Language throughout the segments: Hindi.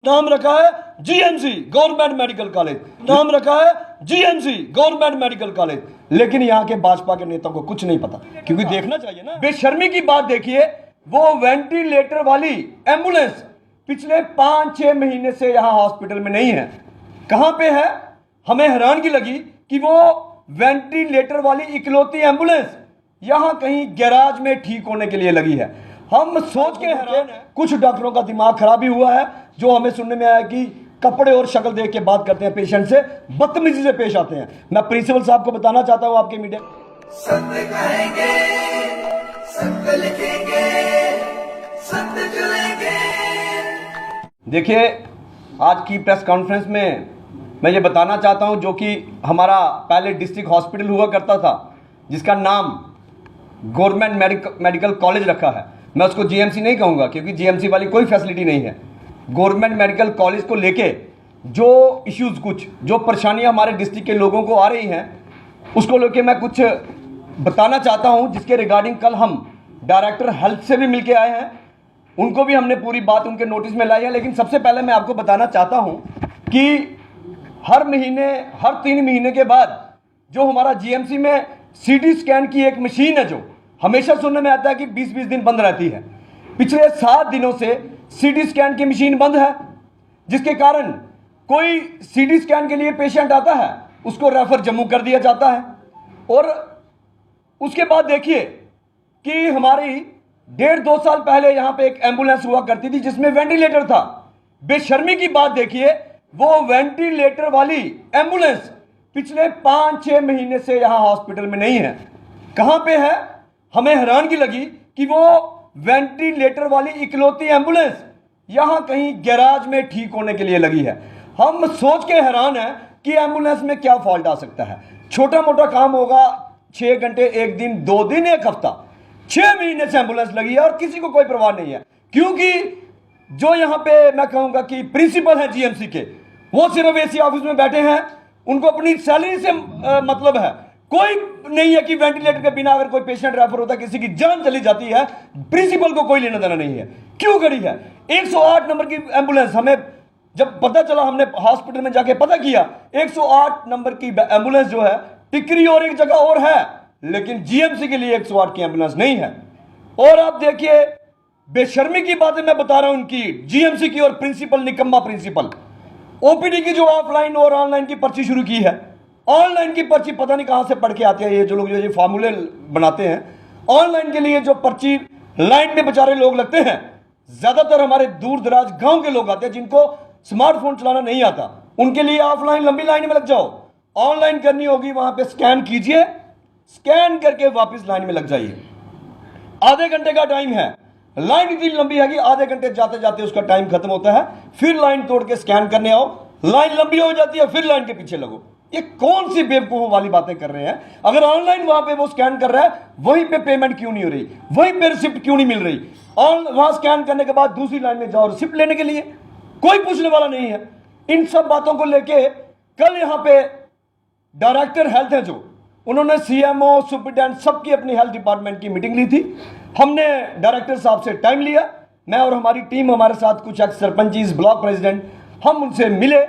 नाम रखा है जीएमसी गवर्नमेंट मेडिकल कॉलेज, नाम रखा है जीएमसी गवर्नमेंट मेडिकल कॉलेज, लेकिन यहाँ के भाजपा के नेताओं को कुछ नहीं पता, क्योंकि देखना चाहिए ना। बेशर्मी की बात देखिए, वो वेंटिलेटर वाली एम्बुलेंस पिछले 5-6 महीने से यहाँ हॉस्पिटल में नहीं है। कहाँ पे है? हमें हैरानगी लगी कि वो वेंटिलेटर वाली इकलौती एम्बुलेंस यहाँ कहीं गैराज में ठीक होने के लिए लगी है। हम सोच के हैरान हैं, कुछ डॉक्टरों का दिमाग खराब भी हुआ है, जो हमें सुनने में आया कि कपड़े और शक्ल देख के बात करते हैं, पेशेंट से बदतमीजी से पेश आते हैं। मैं प्रिंसिपल साहब को बताना चाहता हूं, आपके मीडिया सत्य कहेंगे, सत्य लिखेंगे, सत्य चलेंगे। देखिए, आज की प्रेस कॉन्फ्रेंस में मैं ये बताना चाहता हूं, जो कि हमारा पहले डिस्ट्रिक्ट हॉस्पिटल हुआ करता था, जिसका नाम गवर्नमेंट मेडिकल कॉलेज रखा है। मैं उसको जीएमसी नहीं कहूँगा, क्योंकि जीएमसी वाली कोई फैसिलिटी नहीं है। गवर्नमेंट मेडिकल कॉलेज को लेके जो इश्यूज़, कुछ जो परेशानियां हमारे डिस्ट्रिक्ट के लोगों को आ रही हैं, उसको लेके मैं कुछ बताना चाहता हूं, जिसके रिगार्डिंग कल हम डायरेक्टर हेल्थ से भी मिलके आए हैं। उनको भी हमने पूरी बात उनके नोटिस में लाई है। लेकिन सबसे पहले मैं आपको बताना चाहता हूं कि हर महीने, हर 3 महीने के बाद जो हमारा जीएमसी में सीटी स्कैन की एक मशीन है, जो हमेशा सुनने में आता है कि 20-20 दिन बंद रहती है, पिछले 7 दिनों से सीटी स्कैन की मशीन बंद है, जिसके कारण कोई सीटी स्कैन के लिए पेशेंट आता है, उसको रेफर जम्मू कर दिया जाता है। और उसके बाद देखिए कि हमारी 1.5-2 साल पहले यहां पे एक एम्बुलेंस हुआ करती थी, जिसमें वेंटिलेटर था। बेशर्मी की बात देखिए, वो वेंटिलेटर वाली एम्बुलेंस पिछले 5-6 महीने से यहां हॉस्पिटल में नहीं है। कहां पे है? हमें हैरानगी लगी कि वो वेंटिलेटर वाली इकलौती एम्बुलेंस यहां कहीं गैराज में ठीक होने के लिए लगी है। हम सोच के हैरान हैं कि एम्बुलेंस में क्या फॉल्ट आ सकता है। छोटा मोटा काम होगा, 6 घंटे, 1 दिन, 2 दिन, 1 हफ्ता, 6 महीने से एम्बुलेंस लगी है और किसी को कोई परवाह नहीं है। क्योंकि जो यहां पे मैं कहूंगा कि प्रिंसिपल है जीएमसी के, वो सिर्फ एसी ऑफिस में बैठे हैं, उनको अपनी सैलरी से मतलब है। कोई नहीं है कि वेंटिलेटर के बिना अगर कोई पेशेंट रेफर होता है, किसी की जान चली जाती है, प्रिंसिपल को कोई लेना देना नहीं है। क्यों खड़ी है 108 नंबर की एम्बुलेंस? हमें जब पता चला, हमने हॉस्पिटल में जाके पता किया, 108 नंबर की एम्बुलेंस जो है टिकरी और एक जगह और है, लेकिन जीएमसी के लिए 108 की एम्बुलेंस नहीं है। और आप देखिए, बेशर्मी की बातें मैं बता रहा हूं उनकी, जीएमसी की, और प्रिंसिपल निकम्मा प्रिंसिपल। ओपीडी की जो ऑफलाइन और ऑनलाइन की पर्ची शुरू की है, ऑनलाइन की पर्ची पता नहीं कहां से पढ़ के आते हैं ये जो लोग, जो ये फार्मूले बनाते हैं। ऑनलाइन के लिए जो पर्ची लाइन में बेचारे लोग लगते हैं, ज्यादातर हमारे दूर दराज गांव के लोग आते हैं, जिनको स्मार्टफोन चलाना नहीं आता। उनके लिए ऑफलाइन लंबी लाइन में लग जाओ, ऑनलाइन करनी होगी, वहां पे स्कैन कीजिए, स्कैन करके वापस लाइन में लग जाइए। आधे घंटे का टाइम है, लाइन इतनी लंबी है कि आधे घंटे जाते जाते उसका टाइम खत्म होता है। फिर लाइन तोड़ के स्कैन करने आओ, लाइन लंबी हो जाती है, फिर लाइन के पीछे लगो। ये कौन सी बेवकूफों वाली बातें कर रहे हैं? अगर ऑनलाइन वहां पे वो स्कैन कर रहा है, वहीं पे पेमेंट क्यों नहीं हो रही, वहीं पे रिसिप्ट क्यों नहीं मिल रही? वहां स्कैन करने के बाद दूसरी लाइन में जाओ रिसिप्ट लेने के लिए, कोई पूछने वाला नहीं है। इन सब बातों को लेके कल यहां पे डायरेक्टर हेल्थ है, जो उन्होंने सीएमओ, सुप्रिटेंडेंट, सबकी अपनी हेल्थ डिपार्टमेंट की मीटिंग ली थी। हमने डायरेक्टर साहब से टाइम लिया, मैं और हमारी टीम, हमारे साथ कुछ एक्स सरपंच, ब्लॉक प्रेसिडेंट, हम उनसे मिले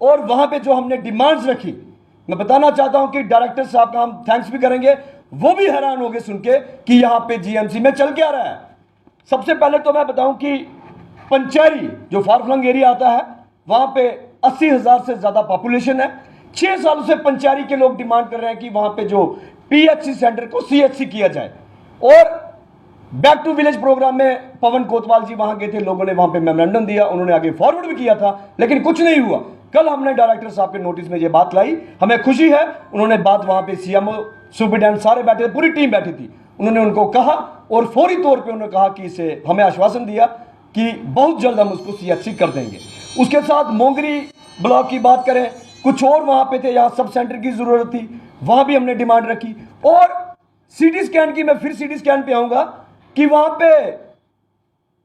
और वहां पे जो हमने डिमांड्स रखी, मैं बताना चाहता हूं कि डायरेक्टर साहब का हम थैंक्स भी करेंगे। वो भी हैरान हो गए सुन के कि यहां पे जीएमसी में चल क्या रहा है। सबसे पहले तो मैं बताऊं कि पंचैरी जो फारफलंग एरिया आता है, वहां पे 80,000 से ज्यादा पॉपुलेशन है। 6 सालों से पंचैरी के लोग डिमांड कर रहे हैं कि वहां पे जो पीएचसी सेंटर को सीएचसी किया जाए। और बैक टू विलेज प्रोग्राम में पवन कोतवाल जी वहां गए थे, लोगों ने वहां पे मेमोरेंडम दिया, उन्होंने आगे फॉरवर्ड भी किया था, लेकिन कुछ नहीं हुआ। कल हमने डायरेक्टर साहब के नोटिस में ये बात लाई, हमें खुशी है। उन्होंने बात, वहां पे सीएमओ, सुप्रिटेंडेंट सारे बैठे थे, पूरी टीम बैठी थी, उन्होंने उनको कहा और फौरी तौर पे उन्होंने कहा कि इसे हमें आश्वासन दिया कि बहुत जल्द हम उसको सीएचसी कर देंगे। उसके साथ मोंगरी ब्लॉक की बात करें, कुछ और वहां पे थे, यहां सब सेंटर की जरूरत थी, वहां भी हमने डिमांड रखी। और सीटी स्कैन की, मैं फिर सीटी स्कैन पे आऊंगा कि वहां पे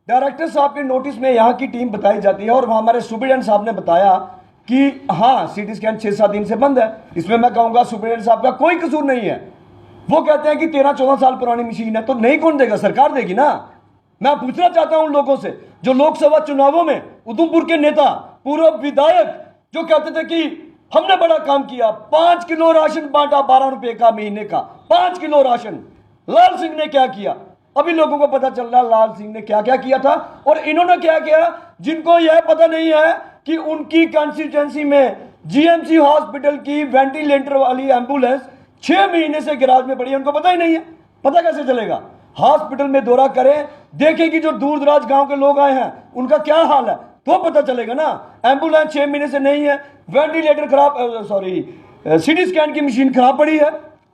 डायरेक्टर साहब के नोटिस में यहां की टीम बताई जाती है, और वहां हमारे सुप्रिटेंडेंट साहब ने बताया कि हाँ, सीटी स्कैन 6-7 दिन से बंद है। इसमें मैं कहूंगा सुप्रिटेंडेंट साहब का कोई कसूर नहीं है। वो कहते हैं कि 13-14 साल पुरानी मशीन है, तो नहीं कौन देगा? सरकार देगी ना। मैं पूछना चाहता हूं उन लोगों से जो लोकसभा चुनावों में उधमपुर के नेता, पूर्व विधायक जो कहते थे कि हमने बड़ा काम किया, 5 किलो राशन बांटा 12 रुपए का महीने का, 5 किलो राशन। लाल सिंह ने क्या किया? अभी लोगों को पता चल रहा लाल सिंह ने क्या क्या किया था और इन्होंने क्या किया। जिनको यह पता नहीं है कि उनकी कंस्टिट्यूएंसी में जीएमसी हॉस्पिटल की वेंटिलेटर वाली एम्बुलेंस 6 महीने से गैराज में पड़ी है, उनको पता ही नहीं है। पता कैसे चलेगा? हॉस्पिटल में दौरा करें, देखें कि जो दूर दराज गांव के लोग आए हैं उनका क्या हाल है, तो पता चलेगा ना। एम्बुलेंस 6 महीने से नहीं है, वेंटिलेटर खराब, सीटी स्कैन की मशीन खराब पड़ी है,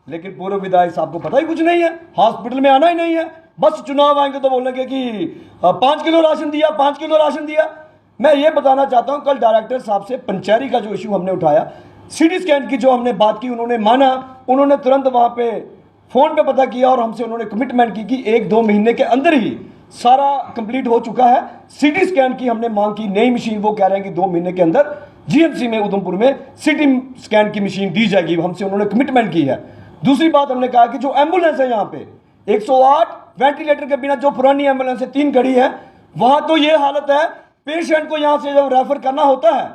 लेकिन पूर्व विधायक साहब को पता ही कुछ नहीं है, हॉस्पिटल में आना ही नहीं है। बस चुनाव आएंगे तो बोलेंगे कि 5 किलो राशन दिया, 5 किलो राशन दिया। मैं ये बताना चाहता हूं, कल डायरेक्टर साहब से पंचैरी का जो इशू हमने उठाया, सीटी स्कैन की जो हमने बात की, उन्होंने माना, उन्होंने तुरंत वहां पे फोन पे पता किया और हमसे उन्होंने कमिटमेंट की कि 1-2 महीने के अंदर ही सारा कंप्लीट हो चुका है। सीटी स्कैन की हमने मांग की, नई मशीन, वो कह रहे हैं कि 2 महीने के अंदर जीएमसी में उधमपुर में सीटी स्कैन की मशीन दी जाएगी, हमसे उन्होंने कमिटमेंट की है। दूसरी बात हमने कहा कि जो एम्बुलेंस है यहाँ पे 108 वेंटिलेटर के बिना जो पुरानी एम्बुलेंस है 3 खड़ी है, वहां तो ये हालत है, पेशेंट को यहां से जब रेफर करना होता है,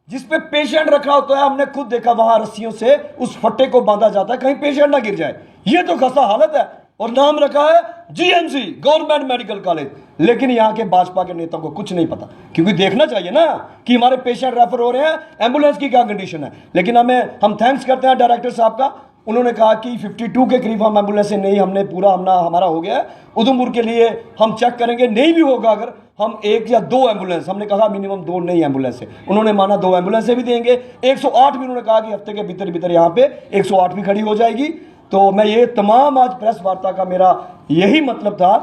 जिसपे पेशेंट रखा होता है, हमने खुद देखा वहां रस्सियों से उस फट्टे को बांधा जाता है कहीं पेशेंट ना गिर जाए। ये तो खस्ता हालत है और नाम रखा है जीएमसी, गवर्नमेंट मेडिकल कॉलेज, लेकिन यहाँ के भाजपा के नेताओं को कुछ नहीं पता, क्योंकि देखना चाहिए ना कि हमारे पेशेंट रेफर हो रहे हैं, एम्बुलेंस की क्या कंडीशन है। लेकिन हम थैंक्स करते हैं डायरेक्टर साहब का, उन्होंने कहा कि 52 के करीब हम एम्बुलेंस से नहीं, हमने पूरा हमारा हो गया है उधमपुर के लिए, हम चेक करेंगे, नहीं भी होगा अगर हम 1 या 2 एम्बुलेंस, हमने कहा मिनिमम 2 नई एम्बुलेंस है, उन्होंने माना 2 एम्बुलेंस से भी देंगे। 108 भी उन्होंने कहा कि हफ्ते के भीतर भीतर यहाँ पे 108 भी खड़ी हो जाएगी। तो मैं ये तमाम आज प्रेस वार्ता का मेरा यही मतलब था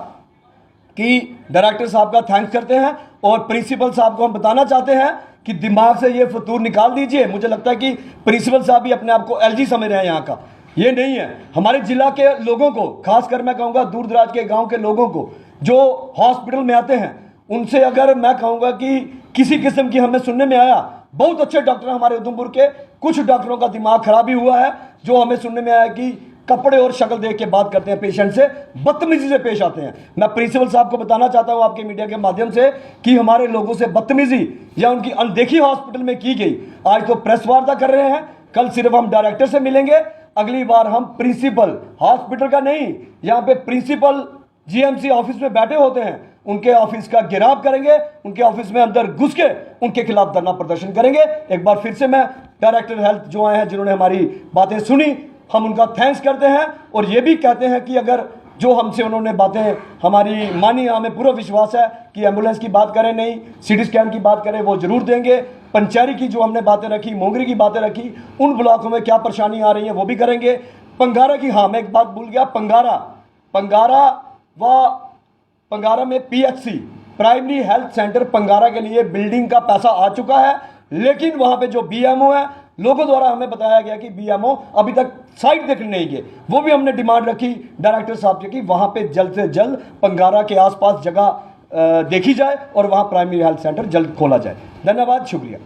कि डायरेक्टर साहब का थैंक्स करते हैं और प्रिंसिपल साहब को हम बताना चाहते हैं कि दिमाग से ये फतूर निकाल दीजिए। मुझे लगता है कि प्रिंसिपल साहब भी अपने आप को एलजी समझ रहे हैं, यहाँ का ये नहीं है। हमारे जिला के लोगों को, खासकर मैं कहूँगा दूर दराज के गांव के लोगों को जो हॉस्पिटल में आते हैं, उनसे अगर मैं कहूँगा कि किसी किस्म की हमें सुनने में आया, बहुत अच्छे डॉक्टर हमारे उधमपुर के, कुछ डॉक्टरों का दिमाग खराब ही हुआ है, जो हमें सुनने में आया कि कपड़े और शक्ल देख के बात करते हैं, पेशेंट से बदतमीजी से पेश आते हैं। मैं प्रिंसिपल साहब को बताना चाहता हूं आपके मीडिया के माध्यम से कि हमारे लोगों से बदतमीजी या उनकी अनदेखी हॉस्पिटल में की गई। आज तो प्रेस वार्ता कर रहे हैं, कल सिर्फ हम डायरेक्टर से मिलेंगे, अगली बार हम प्रिंसिपल हॉस्पिटल का नहीं, यहाँ पे प्रिंसिपल जीएमसी ऑफिस में बैठे होते हैं, उनके ऑफिस का घेराव करेंगे, उनके ऑफिस में अंदर घुस के उनके खिलाफ धरना प्रदर्शन करेंगे। एक बार फिर से मैं डायरेक्टर हेल्थ जो आए हैं, जिन्होंने हमारी बातें सुनी, हम उनका थैंक्स करते हैं और ये भी कहते हैं कि अगर जो हमसे उन्होंने बातें हमारी मानी, हमें पूरा विश्वास है कि एम्बुलेंस की बात करें, नहीं सीटी स्कैन की बात करें, वो जरूर देंगे। पंचैरी की जो हमने बातें रखी, मोंगरी की बातें रखी, उन ब्लॉकों में क्या परेशानी आ रही है वो भी करेंगे। पंगारा की, हाँ मैं एक बात भूल गया, पंगारा में पीएचसी प्राइमरी हेल्थ सेंटर पंगारा के लिए बिल्डिंग का पैसा आ चुका है, लेकिन वहां पे जो बीएमओ है, लोगों द्वारा हमें बताया गया कि बीएमओ अभी तक साइट देखने नहीं गए। वो भी हमने डिमांड रखी डायरेक्टर साहब से कि वहां पे जल्द से जल्द पंगारा के आसपास जगह देखी जाए और वहां प्राइमरी हेल्थ सेंटर जल्द खोला जाए। धन्यवाद, शुक्रिया।